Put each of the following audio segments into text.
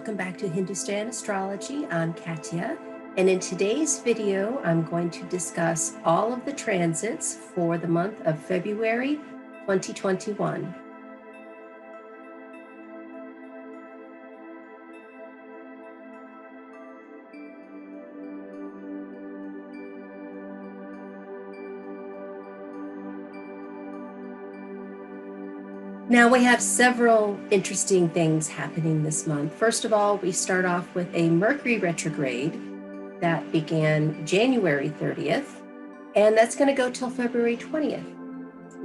welcome back to Hindustan Astrology. I'm Katya, and in today's video, I'm going to discuss all of the transits for the month of February 2021. Now we have several interesting things happening this month. First of all, we start off with a Mercury retrograde that began January 30th, and that's going to go till February 20th.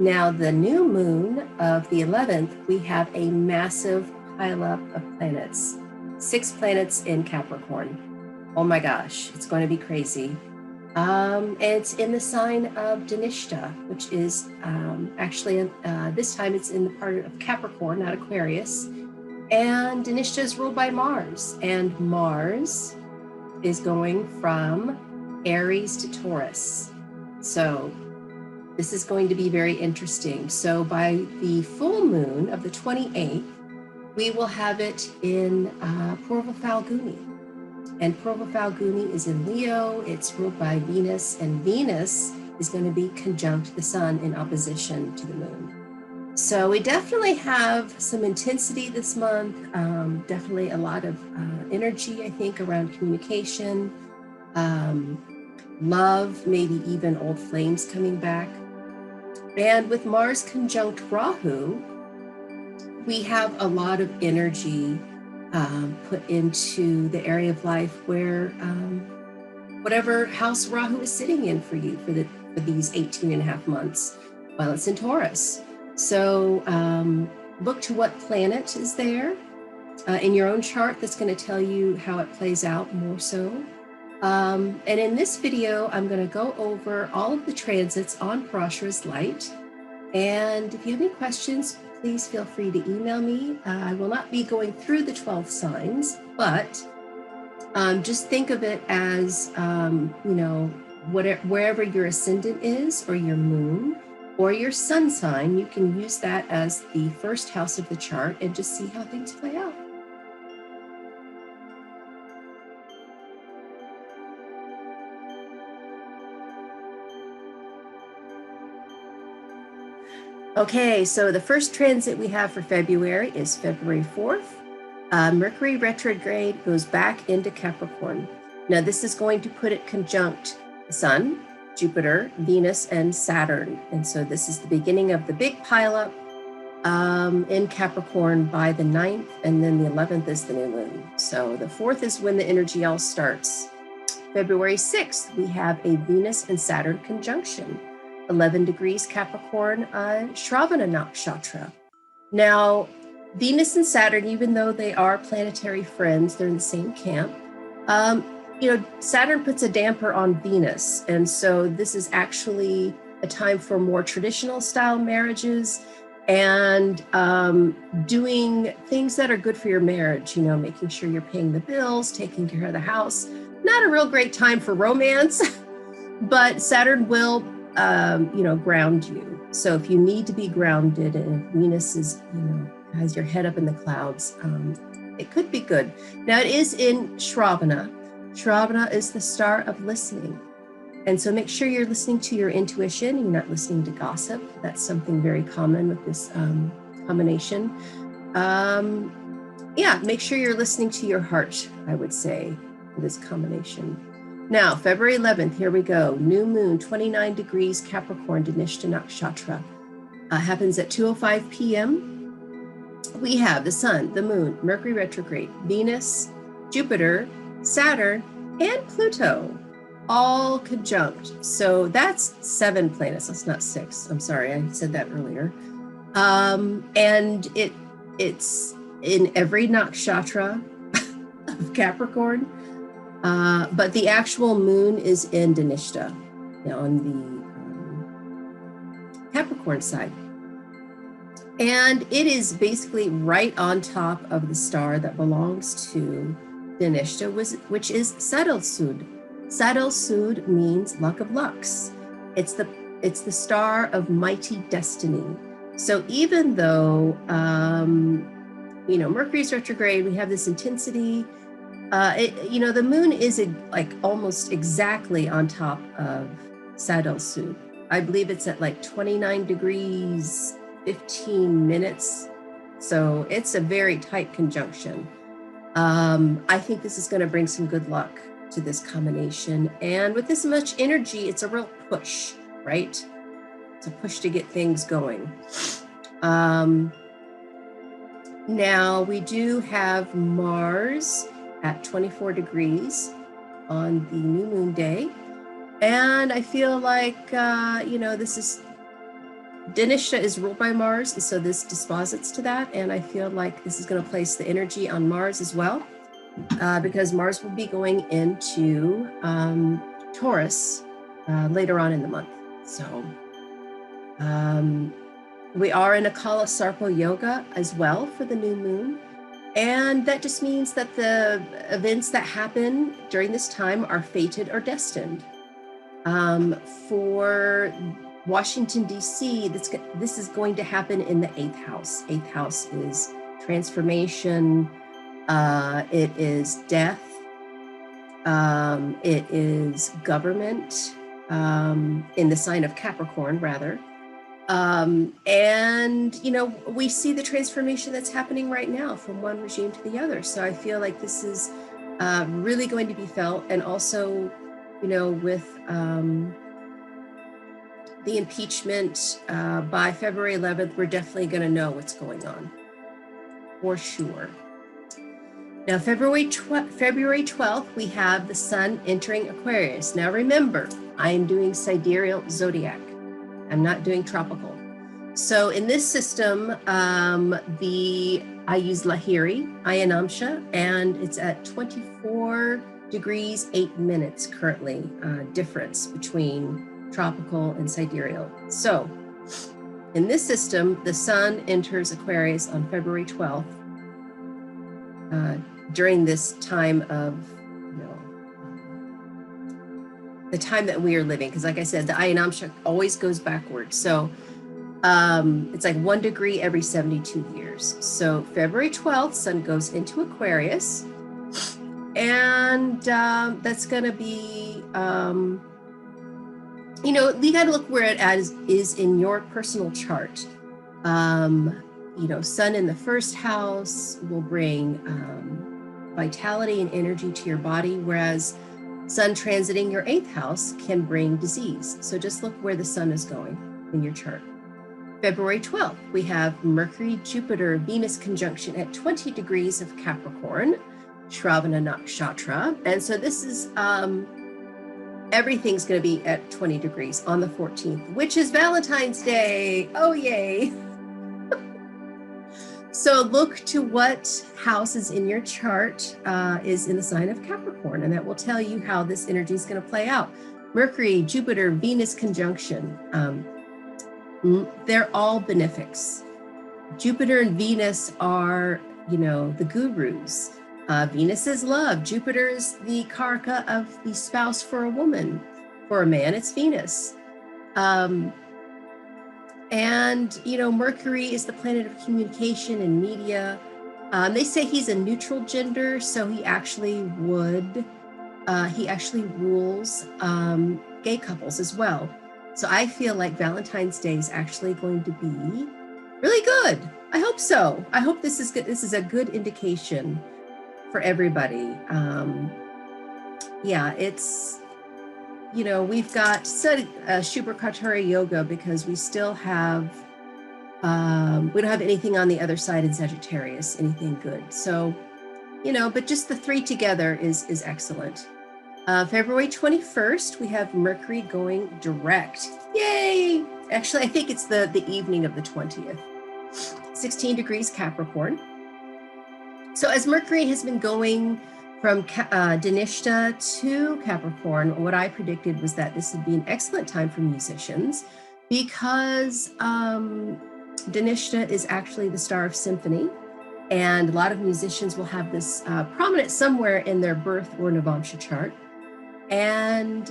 Now the new moon of the 11th, we have a massive pileup of planets, 6 planets in Capricorn. Oh my gosh, it's going to be crazy. It's in the sign of Dhanishta, which is actually, this time it's in the part of Capricorn, not Aquarius. And Dhanishta is ruled by Mars. And Mars is going from Aries to Taurus. So this is going to be very interesting. So by the full moon of the 28th, we will have it in Purva Falguni. And Purva Falguni is in Leo, it's ruled by Venus, and Venus is going to be conjunct the sun in opposition to the moon. So we definitely have some intensity this month, definitely a lot of energy, I think, around communication, love, maybe even old flames coming back. And with Mars conjunct Rahu, we have a lot of energy put into the area of life where whatever house Rahu is sitting in for you for these 18 and a half months while it's in Taurus. So look to what planet is there in your own chart that's going to tell you how it plays out more so. And in this video, I'm going to go over all of the transits on Parashara's light. And if you have any questions, please feel free to email me. I will not be going through the 12 signs, but just think of it as, wherever your ascendant is, or your moon, or your sun sign, you can use that as the first house of the chart and just see how things play out. Okay, so the first transit we have for February is February 4th. Mercury retrograde goes back into Capricorn. Now this is going to put it conjunct the Sun, Jupiter, Venus, and Saturn. And so this is the beginning of the big pileup in Capricorn by the 9th, and then the 11th is the new moon. So the 4th is when the energy all starts. February 6th, we have a Venus and Saturn conjunction. 11 degrees Capricorn, Shravana Nakshatra. Now, Venus and Saturn, even though they are planetary friends, they're in the same camp. Saturn puts a damper on Venus. And so this is actually a time for more traditional style marriages and doing things that are good for your marriage, making sure you're paying the bills, taking care of the house. Not a real great time for romance, but Saturn will ground you. So if you need to be grounded, and if Venus is, has your head up in the clouds, it could be good. Now it is in Shravana. Shravana is the star of listening. And so make sure you're listening to your intuition. You're not listening to gossip. That's something very common with this combination. Make sure you're listening to your heart, I would say, for this combination. Now, February 11th, here we go. New moon, 29 degrees Capricorn, Dhanishta Nakshatra. Happens at 2:05 p.m. We have the sun, the moon, Mercury retrograde, Venus, Jupiter, Saturn, and Pluto, all conjunct. So that's 7 planets. That's not 6. I'm sorry, I said that earlier. And it's in every nakshatra of Capricorn. But the actual moon is in Dhanishta, on the Capricorn side. And it is basically right on top of the star that belongs to Dhanishta, which is Sidereal. Sidereal means luck of lucks. It's the star of mighty destiny. So even though Mercury's retrograde, we have this intensity. The moon is like almost exactly on top of Sidereal. I believe it's at like 29 degrees, 15 minutes. So it's a very tight conjunction. I think this is going to bring some good luck to this combination. And with this much energy, it's a real push, right? It's a push to get things going. Now we do have Mars at 24 degrees on the new moon day. And I feel like, this is, Dhanishta is ruled by Mars, so this disposits to that. And I feel like this is going to place the energy on Mars as well, because Mars will be going into Taurus later on in the month. So we are in a Kala Sarpa Yoga as well for the new moon. And that just means that the events that happen during this time are fated or destined. For Washington, D.C., this is going to happen in the 8th house. 8th house is transformation. It is death. It is government, in the sign of Capricorn, rather. We see the transformation that's happening right now from one regime to the other. So I feel like this is really going to be felt. And also, with the impeachment by February 11th, we're definitely going to know what's going on, for sure. Now, February 12th, we have the sun entering Aquarius. Now, remember, I am doing sidereal zodiac. I'm not doing tropical. So in this system, I use Lahiri, Ayanamsha, and it's at 24 degrees, 8 minutes currently, difference between tropical and sidereal. So in this system, the sun enters Aquarius on February 12th, during this time of, the time that we are living, because like I said, the Ayanamsha always goes backwards. So it's like 1 degree every 72 years. So February 12th, sun goes into Aquarius, and that's going to be, you got to look where it is in your personal chart. Sun in the 1st house will bring vitality and energy to your body, whereas sun transiting your 8th house can bring disease. So just look where the sun is going in your chart. February 12th, we have Mercury, Jupiter, Venus conjunction at 20 degrees of Capricorn, Shravana Nakshatra. And so this is, everything's going to be at 20 degrees on the 14th, which is Valentine's Day. Oh, yay. So look to what house is in your chart is in the sign of Capricorn, and that will tell you how this energy is going to play out. Mercury, Jupiter, Venus conjunction. They're all benefics. Jupiter and Venus are, the gurus. Venus is love. Jupiter is the karaka of the spouse for a woman. For a man, it's Venus. Mercury is the planet of communication and media. They say he's a neutral gender, so he actually rules gay couples as well. So I feel like Valentine's Day is actually going to be really good. I hope so. I hope this is good. This is a good indication for everybody. It's, we've got Shubhakratara Yoga because we still have, we don't have anything on the other side in Sagittarius, anything good. So, but just the 3 together is excellent. February 21st, we have Mercury going direct. Yay! Actually, I think it's the evening of the 20th. 16 degrees Capricorn. So as Mercury has been going from Dhanishta to Capricorn, what I predicted was that this would be an excellent time for musicians because Dhanishta is actually the star of symphony, and a lot of musicians will have this prominent somewhere in their birth or Navamsha chart. And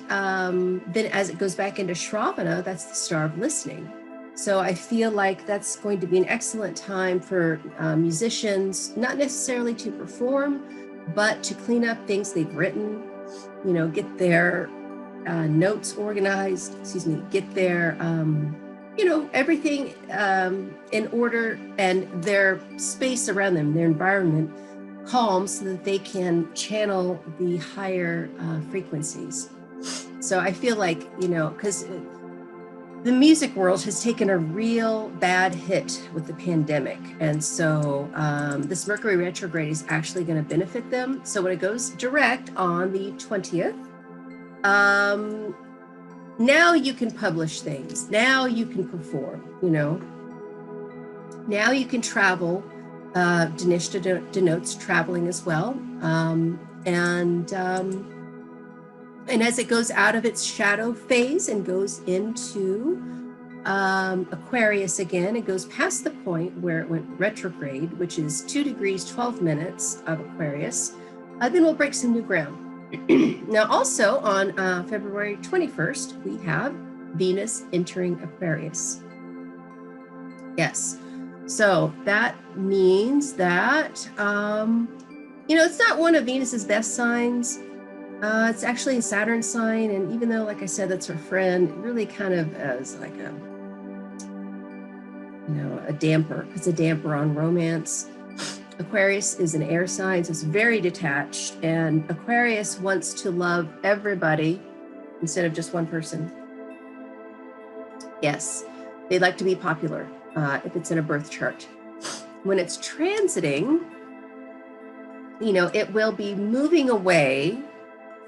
then as it goes back into Shravana, that's the star of listening. So I feel like that's going to be an excellent time for musicians, not necessarily to perform, but to clean up things they've written, get their notes organized, get their, everything in order, and their space around them, their environment calm, so that they can channel the higher frequencies. So I feel like, because the music world has taken a real bad hit with the pandemic. And so this Mercury retrograde is actually going to benefit them. So when it goes direct on the 20th, now you can publish things. Now you can perform, Now you can travel. Dinesh denotes traveling as well. And as it goes out of its shadow phase and goes into Aquarius again, it goes past the point where it went retrograde, which is 2 degrees, 12 minutes of Aquarius, then we'll break some new ground. Now, also on February 21st, we have Venus entering Aquarius. Yes. So that means that, it's not one of Venus's best signs. It's actually a Saturn sign, and even though, like I said, that's her friend, it really kind of as like a damper. It's a damper on romance. Aquarius is an air sign, so it's very detached, and Aquarius wants to love everybody instead of just one person. Yes, they'd like to be popular if it's in a birth chart. When it's transiting, it will be moving away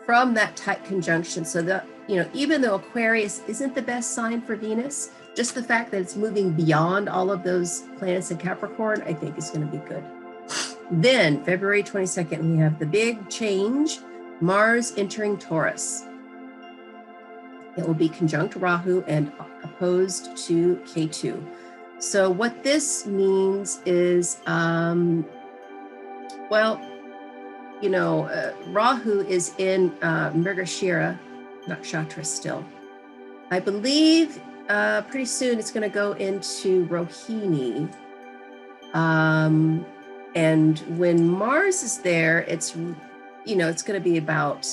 from that tight conjunction. So that, even though Aquarius isn't the best sign for Venus, just the fact that it's moving beyond all of those planets in Capricorn, I think is going to be good. Then February 22nd, we have the big change, Mars entering Taurus. It will be conjunct Rahu and opposed to Ketu. So what this means is, Rahu is in Mrigashira Nakshatra still. I believe pretty soon it's going to go into Rohini. And when Mars is there, it's going to be about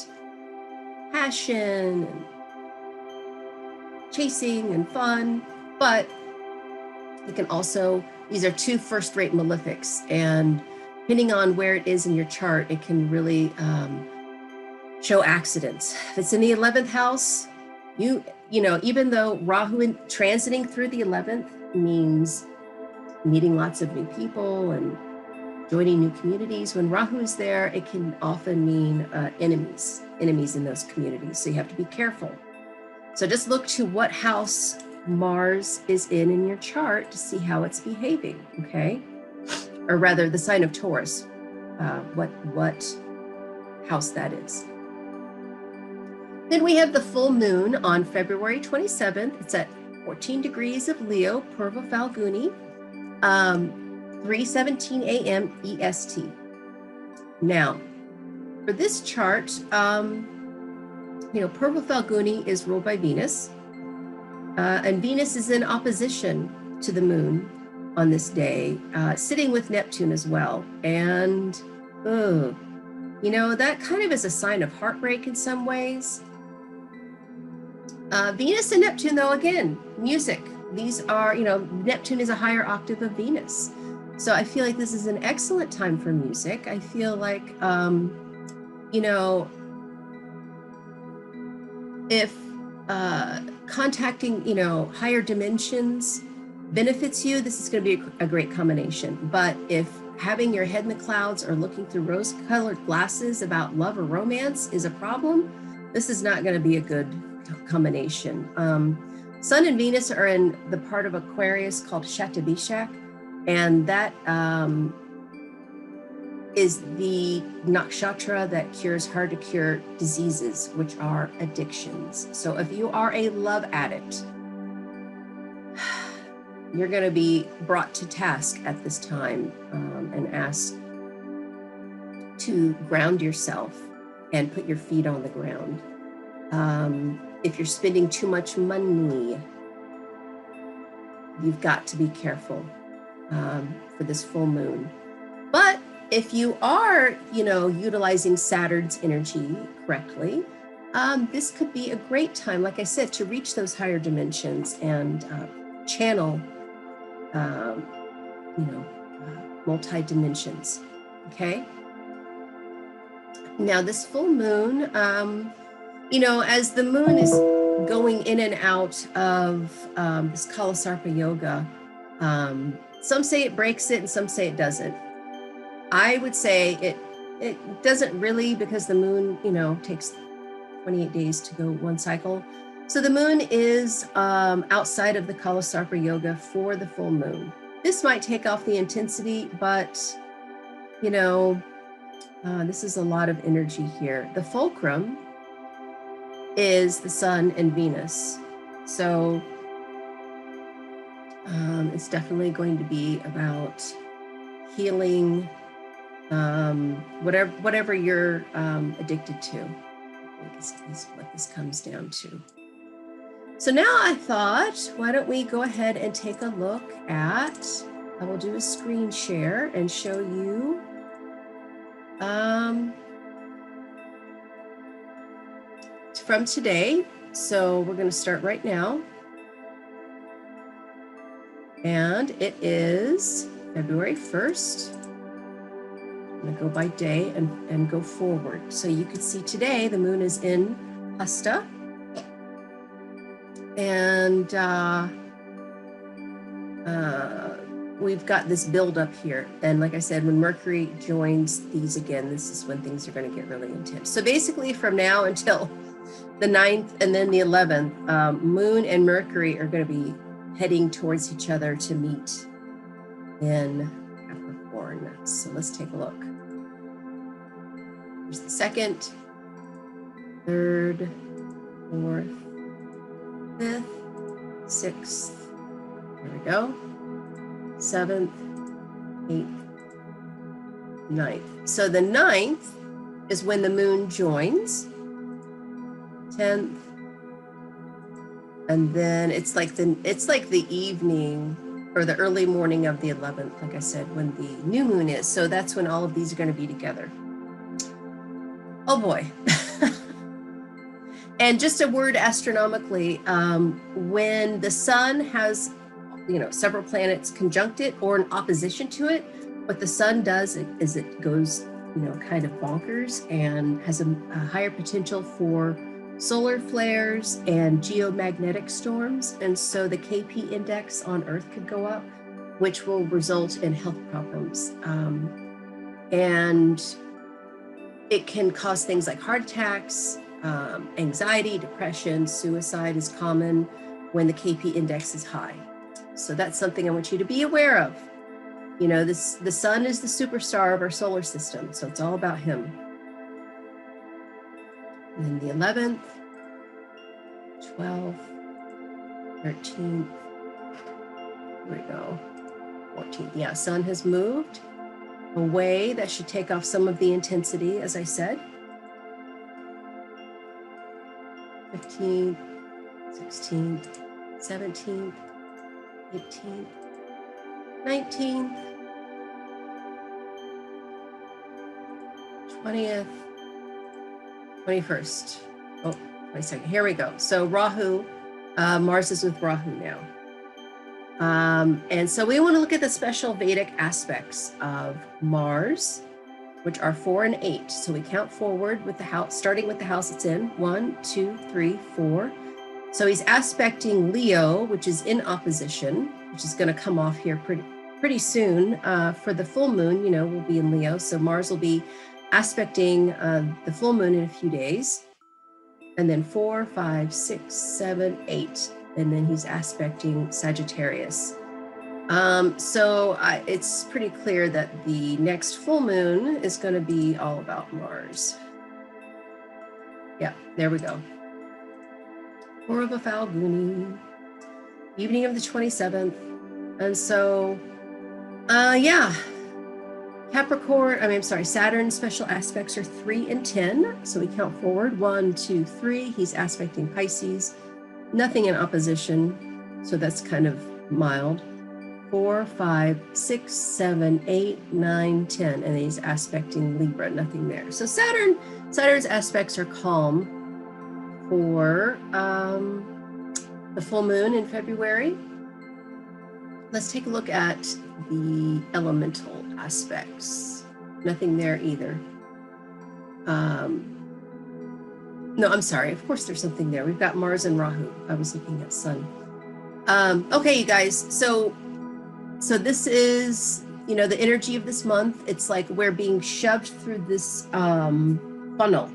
passion and chasing and fun, but it can also, these are two first-rate malefics, and depending on where it is in your chart, it can really show accidents. If it's in the 11th house, even though Rahu transiting through the 11th means meeting lots of new people and joining new communities, when Rahu is there, it can often mean enemies in those communities. So you have to be careful. So just look to what house Mars is in your chart to see how it's behaving, okay? Or rather, the sign of Taurus, what house that is. Then we have the full moon on February 27th. It's at 14 degrees of Leo, Purva Falguni, 3:17 a.m. EST. Now, for this chart, Purva Falguni is ruled by Venus, and Venus is in opposition to the moon on this day, sitting with Neptune as well. And, that kind of is a sign of heartbreak in some ways. Venus and Neptune, though, again, music. These are, Neptune is a higher octave of Venus. So I feel like this is an excellent time for music. I feel like, if contacting, higher dimensions benefits you, this is going to be a great combination. But if having your head in the clouds or looking through rose-colored glasses about love or romance is a problem, this is not going to be a good combination. Sun and Venus are in the part of Aquarius called Shatabishak, and that is the nakshatra that cures hard to cure diseases, which are addictions. So if you are a love addict, you're going to be brought to task at this time and asked to ground yourself and put your feet on the ground. If you're spending too much money, you've got to be careful for this full moon. But if you are, utilizing Saturn's energy correctly, this could be a great time, like I said, to reach those higher dimensions and channel, multi-dimensions, okay? Now this full moon, as the moon is going in and out of this Kalasarpa yoga, some say it breaks it and some say it doesn't. I would say it doesn't really, because the moon, takes 28 days to go one cycle. So the moon is outside of the Kalasarpa yoga for the full moon. This might take off the intensity, but, this is a lot of energy here. The fulcrum is the sun and Venus. So it's definitely going to be about healing, whatever you're addicted to, I think is what this comes down to. So now I thought, why don't we go ahead and take a look at, I will do a screen share and show you from today. So we're going to start right now. And it is February 1st. I'm going to go by day and go forward. So you can see today the moon is in Hasta. And we've got this buildup here. And like I said, when Mercury joins these again, this is when things are going to get really intense. So basically from now until the 9th and then the 11th, Moon and Mercury are going to be heading towards each other to meet in Capricorn. So let's take a look. Here's the 2nd, 3rd, 4th, 5th, 6th, there we go, 7th, 8th, 9th. So the 9th is when the moon joins, 10th, and then it's like the evening or the early morning of the 11th, like I said, when the new moon is. So that's when all of these are going to be together. Oh boy. And just a word astronomically, when the sun has, several planets conjunct it or in opposition to it, what the sun does is it goes, kind of bonkers and has a higher potential for solar flares and geomagnetic storms. And so the KP index on Earth could go up, which will result in health problems. And it can cause things like heart attacks, anxiety, depression, suicide is common when the KP index is high. So that's something I want you to be aware of. The sun is the superstar of our solar system, so it's all about him. And then the 11th, 12th, 13th, here we go, 14th. Yeah, sun has moved away. That should take off some of the intensity, as I said. 15th, 16th, 17th, 18th, 19th, 20th, 21st. Oh, 22nd. Here we go. So Rahu, Mars is with Rahu now. And so we want to look at the special Vedic aspects of Mars, which are 4 and 8. So we count forward with the house, starting with the house it's in. 1, 2, 3, 4. So he's aspecting Leo, which is in opposition, which is going to come off here pretty soon. For the full moon, we'll be in Leo. So Mars will be aspecting the full moon in a few days. And then 4, 5, 6, 7, 8. And then he's aspecting Sagittarius. So it's pretty clear that the next full moon is going to be all about Mars. Yeah, there we go. Purva Falguni, evening of the 27th. And so, Saturn special aspects are 3 and 10. So we count forward, 1, 2, 3. He's aspecting Pisces. Nothing in opposition. So that's kind of mild. 4, 5, 6, 7, 8, 9, 10, and he's aspecting Libra, nothing there. So Saturn's aspects are calm for the full moon in February. Let's take a look at the elemental aspects. Nothing there either. No, I'm sorry. Of course there's something there. We've got Mars and Rahu. I was looking at Sun. Okay, you guys. So this is, the energy of this month. It's like we're being shoved through this funnel.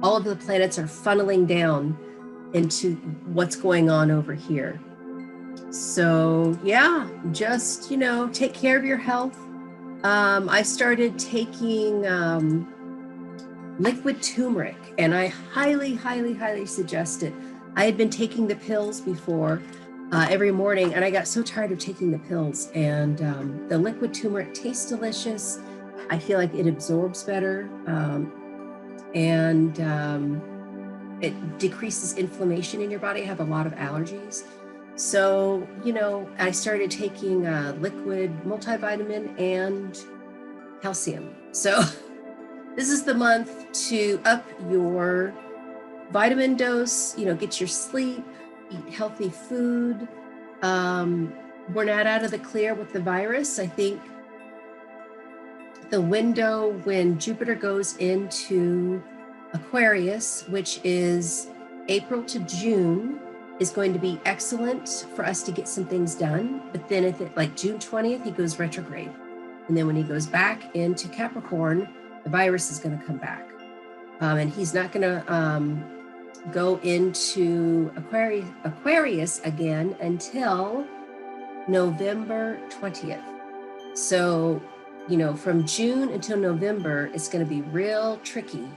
All of the planets are funneling down into what's going on over here. So yeah, just, take care of your health. I started taking liquid turmeric, and I highly, highly, highly suggest it. I had been taking the pills before every morning, and I got so tired of taking the pills, and the liquid turmeric tastes delicious. I feel like it absorbs better, and it decreases inflammation in your body. I have a lot of allergies. So, I started taking liquid multivitamin and calcium. So this is the month to up your vitamin dose, get your sleep, eat healthy food. We're not out of the clear with the virus. I think the window when Jupiter goes into Aquarius, which is April to June, is going to be excellent for us to get some things done. But then like June 20th, he goes retrograde. And then when he goes back into Capricorn, the virus is going to come back. And he's not going to go into Aquarius again until November 20th. So, from June until November, it's going to be real tricky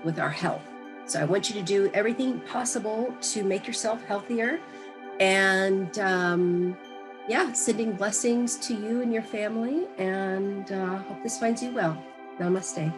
with our health. So I want you to do everything possible to make yourself healthier. And sending blessings to you and your family. And hope this finds you well. Namaste.